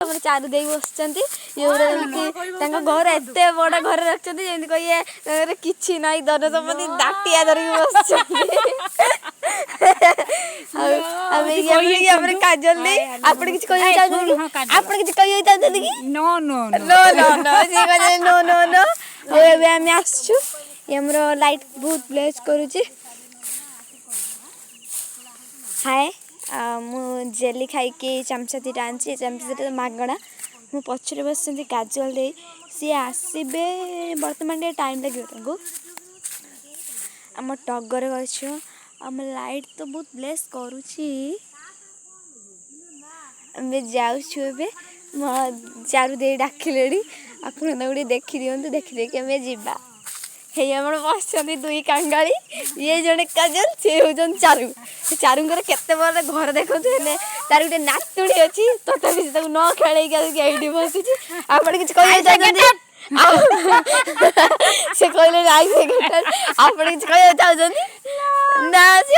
ଆମର ଚାରୁ ଦେଇ ବସିଛନ୍ତି ଇଏ ଗୋଟେ ତାଙ୍କ ଘର ଏତେ ବଡ଼ ଘରେ ରଖିଛନ୍ତି ଯେମିତି କହିଏ ତାଙ୍କର କିଛି ନାହିଁ ଧନ ସମ୍ପତ୍ତି ଦାଟିଆ ଧରିକି ବସିଛନ୍ତି। ଆଉ ଆମେ ଆମର କାଜଲ ଦେଇ ଆପଣ କିଛି କହିବାକୁ ଚାହୁଁଛନ୍ତି କି ଆପଣ କିଛି କହିବାକୁ ଚାହୁଁଛନ୍ତି କି no no no no no ସିଏ କହିଲେ नो नो नो। ଏବେ ଆମେ ଆସିଛୁ ଆମର ଲାଇଟ୍ ବହୁତ ବ୍ଲେଜ୍ କରୁଛି। ହାଏ ମୁଁ ଜେଲି ଖାଇକି ଚାମଚା ଦୁଇଟା ଆଣିଛି ଚାମଚା ଦୁଇଟା ମାଗଣା। ମୁଁ ପଛରେ ବସିଛନ୍ତି କାଜଲ ଦେଇ ସିଏ ଆସିବେ ବର୍ତ୍ତମାନ ଟିକେ ଟାଇମ୍ ଲାଗିବ ତାଙ୍କୁ। ଆମ ଟଗର ଗଛ ଆମ ଲାଇଟ୍ ତ ବହୁତ ବ୍ଲେସ୍ କରୁଛି। ଆମେ ଯାଉଛୁ ଏବେ ମୋ ଚାରୁ ଦେଇ ଡାକିଲେଣି ଆପଣ ତାକୁ ଟିକେ ଦେଖିଦିଅନ୍ତୁ ଦେଖିଦେଇକି ଆମେ ଯିବା। ହେଇ ଆମର ବସିଛନ୍ତି ଦୁଇ କାଙ୍ଗାଳି ଇଏ ଜଣେ କାଜଲ ସିଏ ହେଉଛନ୍ତି ଚାରୁ। ଚାରୁଙ୍କର କେତେ ବଡ଼ ଘର ଦେଖନ୍ତୁ ହେଲେ ତାର ଗୋଟେ ନାତୁଣୀ ଅଛି ତଥାପି ସେ ତାକୁ ନ ଖେଳେଇକି ଆସିକି ଏଇଠି ବସିଛି। ଆପଣ କିଛି କହିବାକୁ ଚାହୁଁଛନ୍ତି ସେ କହିଲେ ନାଇଁ ସେ ଆପଣ କିଛି କହିବାକୁ ଚାହୁଁଛନ୍ତି ନା ସେ